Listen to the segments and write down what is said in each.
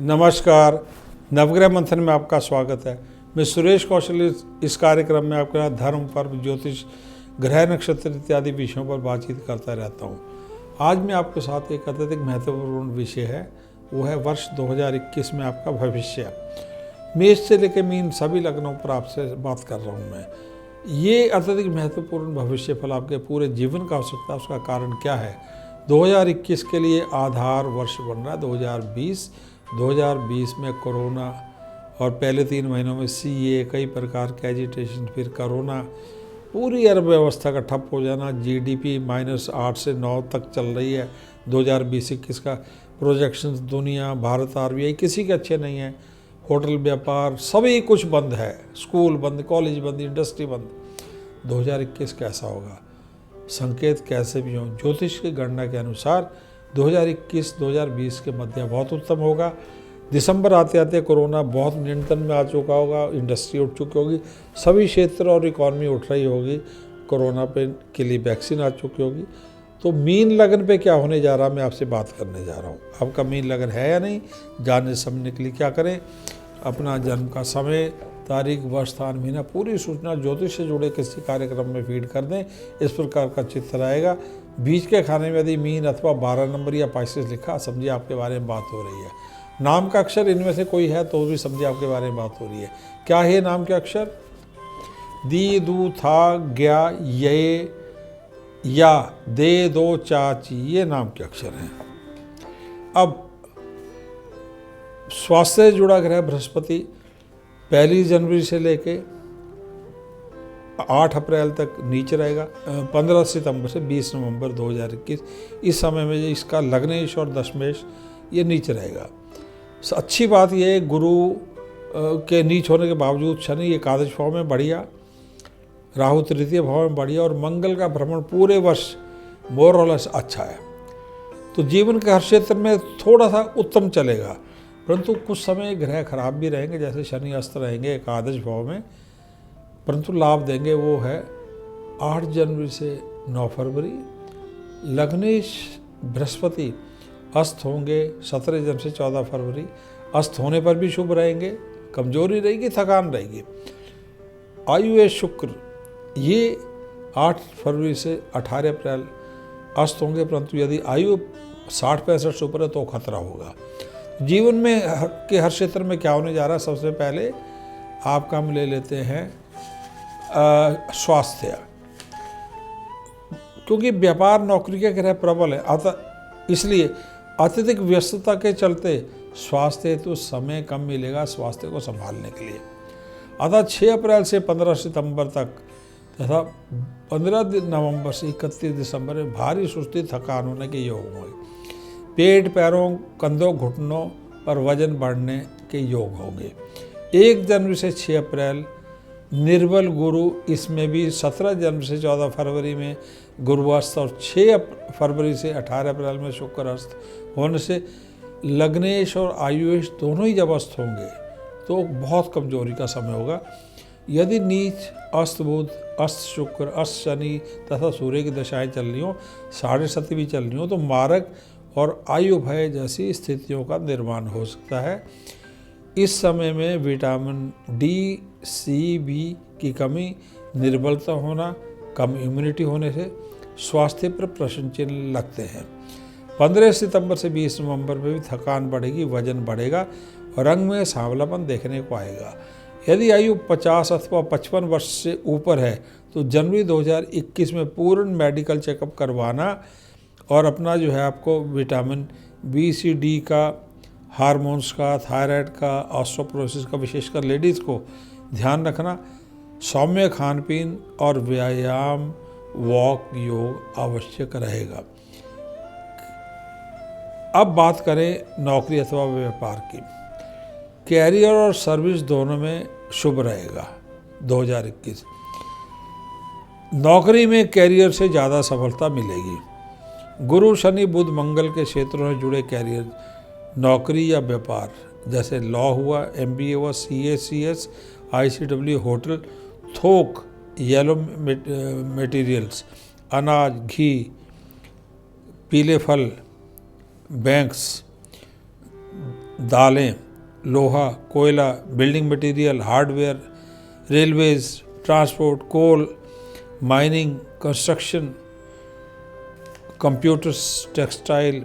नमस्कार, नवग्रह मंथन में आपका स्वागत है। मैं सुरेश कौशल इस कार्यक्रम में आपके साथ धर्म, पर्व, ज्योतिष, ग्रह, नक्षत्र इत्यादि विषयों पर बातचीत करता रहता हूँ। आज मैं आपके साथ एक अत्यधिक महत्वपूर्ण विषय है, वो है वर्ष 2021 में आपका भविष्य। मेष से लेकर मीन सभी लग्नों पर आपसे बात कर रहा हूँ मैं। ये अत्यधिक महत्वपूर्ण भविष्य फल आपके पूरे जीवन का हो सकता है। उसका कारण क्या है? 2021 के लिए आधार वर्ष बन रहा है 2020 में कोरोना और पहले 3 महीनों में सीए, कई प्रकार के एजिटेशन, फिर कोरोना, पूरी अर्थव्यवस्था का ठप हो जाना, जीडीपी -8 से 9 तक चल रही है 2020-21 का प्रोजेक्शंस। दुनिया, भारत, आरबीआई किसी के अच्छे नहीं है। होटल, व्यापार सभी कुछ बंद है, स्कूल बंद, कॉलेज बंद, इंडस्ट्री बंद। 2021 कैसा होगा? संकेत कैसे भी हों, ज्योतिष की गणना के अनुसार 2021-2020 के मध्य बहुत उत्तम होगा। दिसंबर आते आते कोरोना बहुत नियंत्रण में आ चुका होगा, इंडस्ट्री उठ चुकी होगी, सभी क्षेत्र और इकॉनमी उठ रही होगी, कोरोना पे के लिए वैक्सीन आ चुकी होगी। तो मीन लगन पे क्या होने जा रहा, मैं आपसे बात करने जा रहा हूँ। आपका मीन लगन है या नहीं, जानने समझने के लिए क्या करें? अपना जन्म का समय, तारीख, वर्ष, स्थान, महीना, पूरी सूचना ज्योतिष से जुड़े किसी कार्यक्रम में फीड कर दें। इस प्रकार का चित्र आएगा। बीच के खाने में यदि मीन अथवा 12 नंबर या पाइसेस लिखा, समझिए आपके बारे में बात हो रही है। नाम का अक्षर इनमें से कोई है तो भी समझिए आपके बारे में बात हो रही है। क्या है नाम के अक्षर? दी, दू, था, ज्ञा, ये, या, दे, दो, चा, ची, ये नाम के अक्षर हैं। अब स्वास्थ्य से जुड़ा ग्रह बृहस्पति 1 जनवरी से लेके 8 अप्रैल तक नीचे रहेगा। 15 सितंबर से 20 नवंबर 2021 इस समय में इसका लग्नेश और दशमेश ये नीचे रहेगा। अच्छी बात यह है, गुरु के नीच होने के बावजूद शनि एकादश भाव में बढ़िया, राहु तृतीय भाव में बढ़िया और मंगल का भ्रमण पूरे वर्ष मोर और लेस अच्छा है। तो जीवन के हर क्षेत्र में थोड़ा सा उत्तम चलेगा, परंतु कुछ समय ग्रह खराब भी रहेंगे, जैसे शनि अस्त रहेंगे एकादश भाव में, परंतु लाभ देंगे। वो है 8 जनवरी से 9 फरवरी। लग्नेश बृहस्पति अस्त होंगे 17 जनवरी से 14 फरवरी। अस्त होने पर भी शुभ रहेंगे, कमजोरी रहेगी, थकान रहेगी। आयु शुक्र ये 8 फरवरी से 18 अप्रैल अस्त होंगे, परंतु यदि आयु 60-65 से ऊपर है तो खतरा होगा। जीवन में के हर क्षेत्र में क्या होने जा रहा है? सबसे पहले आपका हम ले लेते हैं स्वास्थ्य, क्योंकि व्यापार नौकरी के ग्रह प्रबल है, अतः इसलिए अत्यधिक व्यस्तता के चलते स्वास्थ्य हेतु समय कम मिलेगा स्वास्थ्य को संभालने के लिए। अतः 6 अप्रैल से 15 सितंबर तक तथा 15 नवंबर से 31 दिसंबर में भारी सुस्ती, थकान होने के योग होंगे। पेट, पैरों, कंधों, घुटनों पर वजन बढ़ने के योग होंगे। 1 जनवरी से 6 अप्रैल निर्बल गुरु, इसमें भी 17 जनवरी से 14 फरवरी में गुरु अस्त और 6 फरवरी से 18 अप्रैल में शुक्र अस्त होने से लग्नेश और आयुष दोनों ही जब अस्त होंगे तो बहुत कमजोरी का समय होगा। यदि नीच, अस्त बुध, अस्त शुक्र, अस्त शनि तथा सूर्य की दशाएं चल रही हो, 7.5 भी चल रही हो, तो मारक और आयु भय जैसी स्थितियों का निर्माण हो सकता है। इस समय में विटामिन डी, सी, बी की कमी, निर्बलता होना, कम इम्यूनिटी होने से स्वास्थ्य पर प्रश्न चिन्ह लगते हैं। 15 सितंबर से 20 नवंबर में भी थकान बढ़ेगी, वजन बढ़ेगा और रंग में सांवलापन देखने को आएगा। यदि आयु 50 अथवा 55 वर्ष से ऊपर है तो जनवरी 2021 में पूर्ण मेडिकल चेकअप करवाना और अपना जो है आपको विटामिन बी, सी, डी का, हार्मोन्स का, थायराइड का, ऑस्टियोपोरोसिस का, विशेषकर लेडीज़ को ध्यान रखना। सौम्य खान पीन और व्यायाम, वॉक, योग आवश्यक रहेगा। अब बात करें नौकरी अथवा व्यापार की। कैरियर और सर्विस दोनों में शुभ रहेगा 2021। नौकरी में कैरियर से ज़्यादा सफलता मिलेगी। गुरु, शनि, बुध, मंगल के क्षेत्रों में जुड़े कैरियर, नौकरी या व्यापार, जैसे लॉ हुआ, MBA हुआ, CA, CS, ICW, होटल, थोक, येलो मटेरियल्स, अनाज, घी, पीले फल, बैंक्स, दालें, लोहा, कोयला, building material, hardware, railways, transport, coal, mining, construction, computers, textile,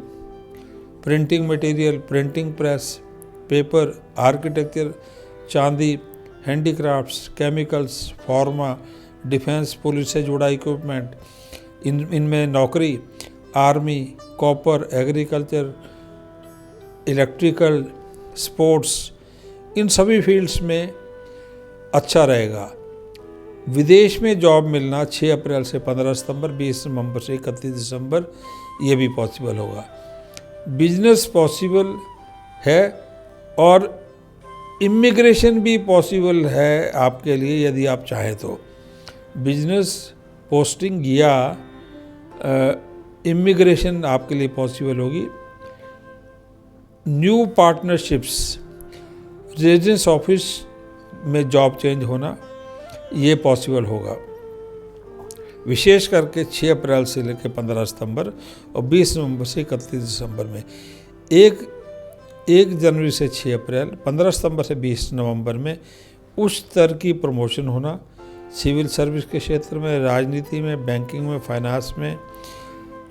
printing material, printing press, paper, architecture, चांदी, handicrafts, chemicals, pharma, defence, police से जुड़ा इक्विपमेंट, इनमें नौकरी, army, copper, agriculture, electrical, sports, इन सभी फील्ड्स में अच्छा रहेगा। विदेश में जॉब मिलना 6 अप्रैल से 15 सितंबर, 20 नवंबर से 31 दिसंबर ये भी पॉसिबल होगा। बिजनेस पॉसिबल है और इमिग्रेशन भी पॉसिबल है आपके लिए यदि आप चाहें तो। बिजनेस पोस्टिंग या इमिग्रेशन आपके लिए पॉसिबल होगी। न्यू पार्टनरशिप्स, रेजिडेंस ऑफिस में जॉब चेंज होना ये पॉसिबल होगा, विशेष करके 6 अप्रैल से लेकर 15 सितंबर और 20 नवंबर से 31 दिसंबर में। 1 जनवरी से 6 अप्रैल, 15 सितंबर से 20 नवंबर में उच्च स्तर की प्रमोशन होना, सिविल सर्विस के क्षेत्र में, राजनीति में, बैंकिंग में, फाइनेंस में,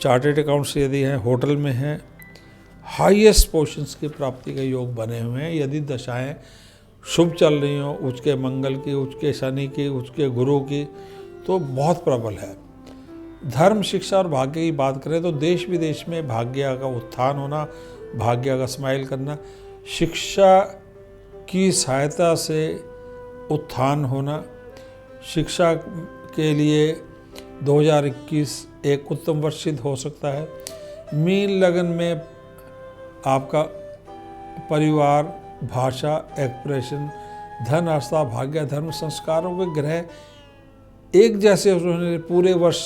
चार्टर्ड अकाउंट्स यदि हैं, होटल में हैं, हाईएस्ट पोजीशंस की प्राप्ति के योग बने हुए हैं। यदि दशाएं शुभ चल रही हों, उच्च के मंगल की, उच्च के शनि की, उच्च के गुरु की, तो बहुत प्रबल है। धर्म, शिक्षा और भाग्य की बात करें तो देश विदेश में भाग्य का उत्थान होना, भाग्य का स्माइल करना, शिक्षा की सहायता से उत्थान होना, शिक्षा के लिए 2021 एक उत्तम वर्ष सिद्ध हो सकता है। मीन लगन में आपका परिवार, भाषा, एक्सप्रेशन, धन, आस्था, भाग्य, धर्म, संस्कारों के ग्रह एक जैसे होने पूरे वर्ष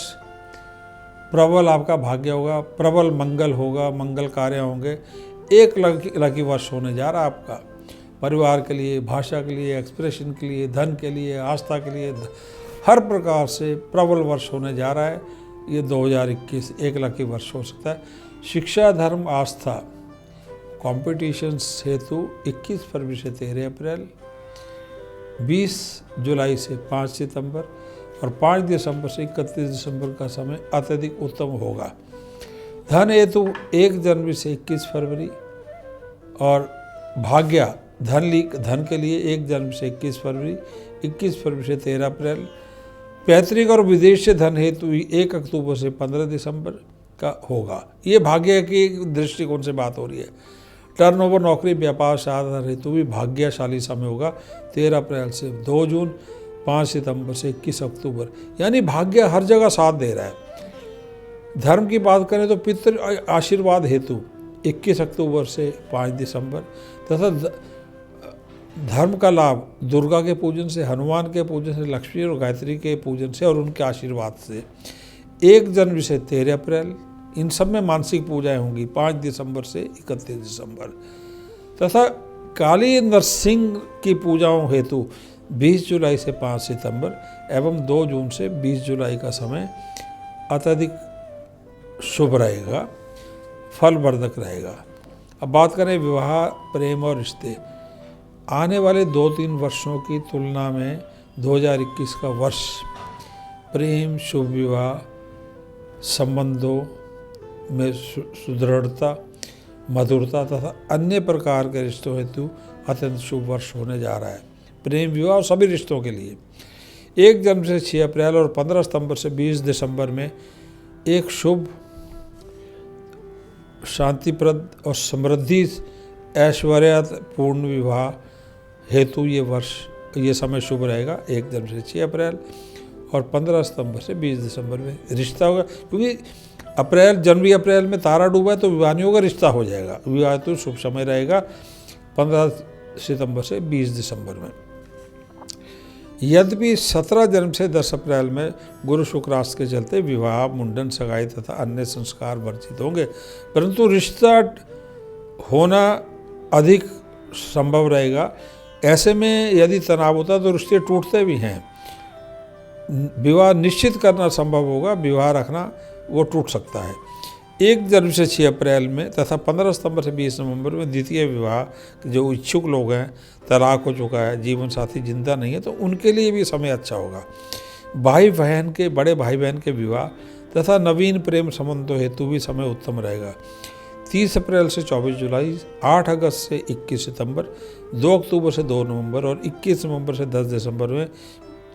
प्रबल आपका भाग्य होगा, प्रबल मंगल होगा, मंगल कार्य होंगे। एक लकी वर्ष होने जा रहा है आपका परिवार के लिए, भाषा के लिए, एक्सप्रेशन के लिए, धन के लिए, आस्था के लिए, हर प्रकार से प्रबल वर्ष होने जा रहा है। ये 2021 एक लकी वर्ष हो सकता है। शिक्षा, धर्म, आस्था, कॉम्पिटिशन्स हेतु 21 फरवरी से 13 अप्रैल, 20 जुलाई से 5 सितंबर और 5 दिसंबर से 31 दिसंबर का समय अत्यधिक उत्तम होगा। धन हेतु 1 जनवरी से 21 फरवरी और भाग्य धन के लिए 1 जनवरी से 21 फरवरी, 21 फरवरी से 13 अप्रैल। पैतृक और विदेश से धन हेतु 1 अक्टूबर से 15 दिसंबर का होगा। ये भाग्य की दृष्टिकोण से बात हो रही है। टर्नओवर, नौकरी, व्यापार, साधन हेतु भी भाग्यशाली समय होगा 13 अप्रैल से 2 जून, 5 सितंबर से 21 अक्टूबर। यानी भाग्य हर जगह साथ दे रहा है। धर्म की बात करें तो पितृ आशीर्वाद हेतु 21 अक्टूबर से 5 दिसंबर तथा धर्म का लाभ दुर्गा के पूजन से, हनुमान के पूजन से, लक्ष्मी और गायत्री के पूजन से और उनके आशीर्वाद से 1 जनवरी से 13 अप्रैल। इन सब में मानसिक पूजाएं होंगी 5 दिसंबर से 31 दिसंबर तथा काली नरसिंह की पूजाओं हेतु 20 जुलाई से 5 सितंबर एवं 2 जून से 20 जुलाई का समय अत्यधिक शुभ रहेगा, फलवर्धक रहेगा। अब बात करें विवाह, प्रेम और रिश्ते। आने वाले 2-3 वर्षों की तुलना में 2021 का वर्ष प्रेम, शुभ विवाह, संबंधों में सुदृढ़ता, मधुरता तथा अन्य प्रकार के रिश्तों हेतु अत्यंत शुभ वर्ष होने जा रहा है। प्रेम, विवाह और सभी रिश्तों के लिए 1 जनवरी से 6 अप्रैल और 15 सितंबर से 20 दिसंबर में एक शुभ, शांतिप्रद और समृद्धि ऐश्वर्यपूर्ण विवाह हेतु ये समय शुभ रहेगा। 1 जनवरी से 6 अप्रैल और 15 सितंबर से 20 दिसंबर में रिश्ता होगा, क्योंकि जनवरी अप्रैल में तारा डूबा है तो विवाह नहीं होगा, रिश्ता हो जाएगा। विवाह तो शुभ समय रहेगा 15 सितंबर से 20 दिसंबर में। यद्यपि 17 जनवरी से 10 अप्रैल में गुरु शुक्र राशि के चलते विवाह, मुंडन, सगाई तथा अन्य संस्कार वर्जित होंगे, परंतु रिश्ता होना अधिक संभव रहेगा। ऐसे में यदि तनाव होता तो रिश्ते टूटते भी हैं। विवाह निश्चित करना संभव होगा, विवाह रखना वो टूट सकता है। 1 जनवरी से 6 अप्रैल में तथा 15 सितंबर से 20 नवंबर में द्वितीय विवाह जो इच्छुक लोग हैं, तलाक हो चुका है, जीवन साथी जिंदा नहीं है, तो उनके लिए भी समय अच्छा होगा। भाई बहन के, बड़े भाई बहन के विवाह तथा नवीन प्रेम संबंधों हेतु भी समय उत्तम रहेगा। 30 अप्रैल से 24 जुलाई, 8 अगस्त से 21 सितंबर, 2 अक्टूबर से 2 नवंबर और 21 नवंबर से 10 दिसंबर में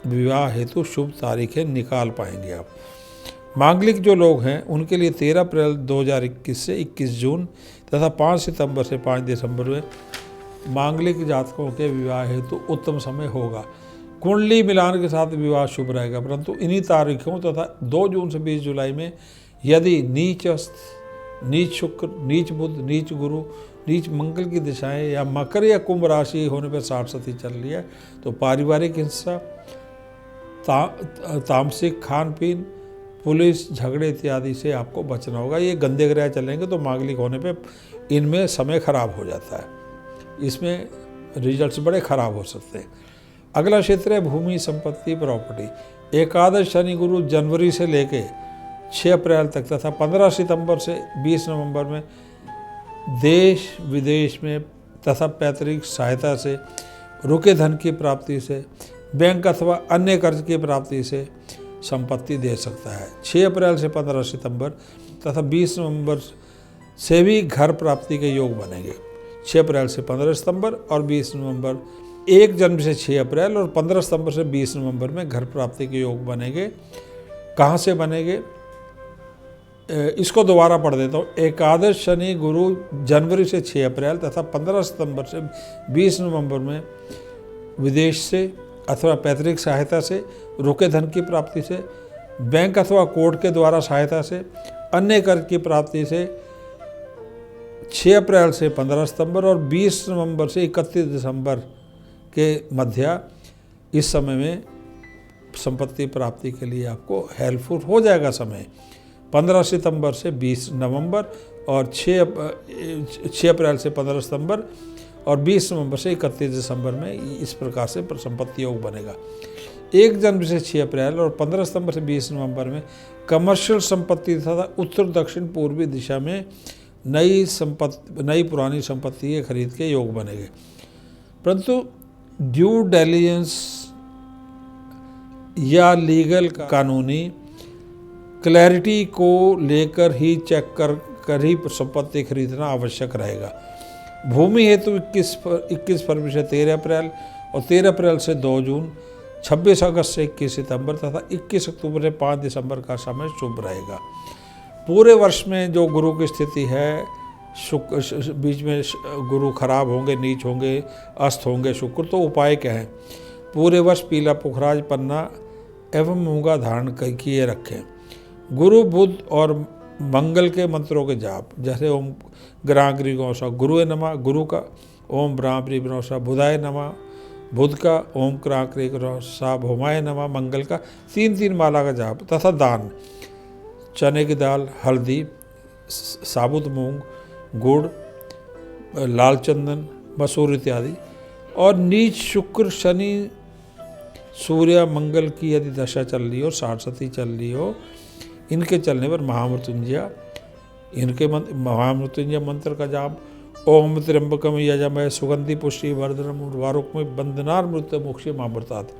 विवाह हेतु शुभ तारीखें निकाल पाएंगे आप। मांगलिक जो लोग हैं उनके लिए 13 अप्रैल 2021 से 21 जून तथा 5 सितंबर से 5 दिसंबर में मांगलिक जातकों के विवाह हेतु उत्तम समय होगा। कुंडली मिलान के साथ विवाह शुभ रहेगा, परंतु इन्हीं तारीखों तथा 2 जून से 20 जुलाई में यदि नीच शुक्र, नीच बुध, नीच गुरु, नीच मंगल की दिशाएं या मकर या कुंभ राशि होने पर 60 सती चल रही है, तो पारिवारिक हिंसा, तामसिक खान पीन, पुलिस झगड़े इत्यादि से आपको बचना होगा। ये गंदे ग्रह चलेंगे तो मांगलिक होने पे इनमें समय खराब हो जाता है, इसमें रिजल्ट्स बड़े खराब हो सकते हैं। अगला क्षेत्र है भूमि, संपत्ति, प्रॉपर्टी। एकादश शनि गुरु जनवरी से लेके 6 अप्रैल तक तथा 15 सितंबर से 20 नवंबर में देश विदेश में तथा पैतृक सहायता से, रुके धन की प्राप्ति से, बैंक अथवा अन्य कर्ज की प्राप्ति से संपत्ति दे सकता है। 6 अप्रैल से 15 सितंबर तथा 20 नवंबर से भी घर प्राप्ति के योग बनेंगे। 6 अप्रैल से 15 सितंबर और 20 नवंबर, 1 जनवरी से 6 अप्रैल और 15 सितंबर से 20 नवंबर में घर प्राप्ति के योग बनेंगे। कहाँ से बनेंगे, इसको दोबारा पढ़ देता हूँ। एकादश शनि गुरु जनवरी से 6 अप्रैल तथा 15 सितंबर से 20 नवंबर में विदेश से अथवा पैतृक सहायता से, रुके धन की प्राप्ति से, बैंक अथवा कोर्ट के द्वारा सहायता से, अन्य कर्ज की प्राप्ति से 6 अप्रैल से 15 सितंबर और 20 नवंबर से 31 दिसंबर के मध्य इस समय में संपत्ति प्राप्ति के लिए आपको हेल्पफुल हो जाएगा समय। 15 सितंबर से 20 नवंबर और 6 अप्रैल से 15 सितंबर और 20 नवंबर से 31 दिसंबर में इस प्रकार से संपत्ति योग बनेगा। 1 जनवरी से 6 अप्रैल और 15 सितंबर से 20 नवंबर में कमर्शियल संपत्ति तथा उत्तर दक्षिण पूर्वी दिशा में नई पुरानी संपत्ति के खरीद के योग बनेंगे, परंतु ड्यू डिलिजेंस या लीगल कानूनी क्लैरिटी को लेकर ही चेक कर ही संपत्ति खरीदना आवश्यक रहेगा। भूमि हेतु 21 फरवरी से 13 अप्रैल और 13 अप्रैल से 2 जून, 26 अगस्त से 21 सितंबर तथा 21 अक्टूबर से 5 दिसंबर का समय शुभ रहेगा। पूरे वर्ष में जो गुरु की स्थिति है, बीच में गुरु खराब होंगे, नीच होंगे, अस्त होंगे शुक्र, तो उपाय क्या है। पूरे वर्ष पीला पुखराज पन्ना एवं मूंगा धारण किए रखें। गुरु, बुध और मंगल के मंत्रों के जाप, जैसे ओम ग्राग्री गौसा गुरुए नमः गुरु का, ओम ब्राह्मरी बनौसा बुधाय नमः बुध का, ओम क्राक्री गौसा भौमाय नमः मंगल का, 3 माला का जाप तथा दान, चने की दाल, हल्दी, साबुत मूंग, गुड़, लाल चंदन, मसूर इत्यादि। और नीच शुक्र, शनि, सूर्य, मंगल की यदि दशा चल रही हो, 60 सती चल रही हो, इनके चलने पर महामृत्युंजय मंत्र का जाप, ओम त्र्यंबकम यजामहे सुगंधि पुष्टि वर्धनम उर्वारुकम बंदनार मृत्यु मोक्षे मामृतात्।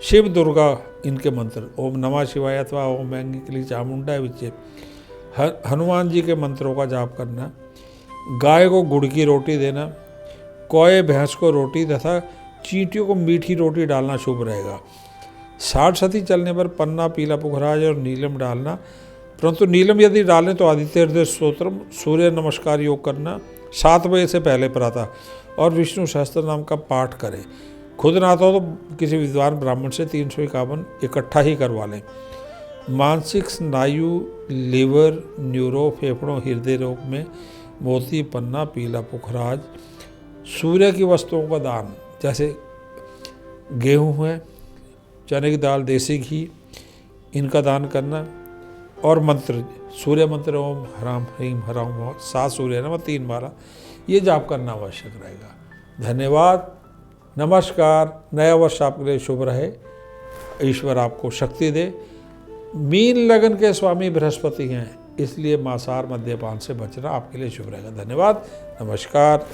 शिव दुर्गा इनके मंत्र, ओम नमः शिवाय अथवा ओम ऐंगिकली चामुंडाय विच्चे। हनुमान जी के मंत्रों का जाप करना। गाय को गुड़ की रोटी देना, कौए भैंस को रोटी तथा चींटियों को मीठी रोटी डालना शुभ रहेगा। 60 सती चलने पर पन्ना, पीला पुखराज और नीलम डालना, परंतु नीलम यदि डालें तो आदित्य हृदय स्तोत्रम, सूर्य नमस्कार योग करना 7 बजे से पहले प्रातः, और विष्णु सहस्त्र नाम का पाठ करें। खुद ना आता हो तो किसी विद्वान ब्राह्मण से 351 इकट्ठा ही करवा लें। मानसिक स्नायु, लीवर, न्यूरो, फेफड़ों, हृदय रोग में मोती, पन्ना, पीला पुखराज, सूर्य की वस्तुओं का दान, जैसे गेहूँ है, चने की दाल, देसी घी, इनका दान करना। और मंत्र, सूर्य मंत्र ओम ह्राम ह्रीम ह्राम 7 सूर्य नमः 3 माला, ये जाप करना आवश्यक रहेगा। धन्यवाद, नमस्कार। नया वर्ष आपके लिए शुभ रहे, ईश्वर आपको शक्ति दे। मीन लगन के स्वामी बृहस्पति हैं, इसलिए मांसाहार मद्यपान से बचना आपके लिए शुभ रहेगा। धन्यवाद, नमस्कार।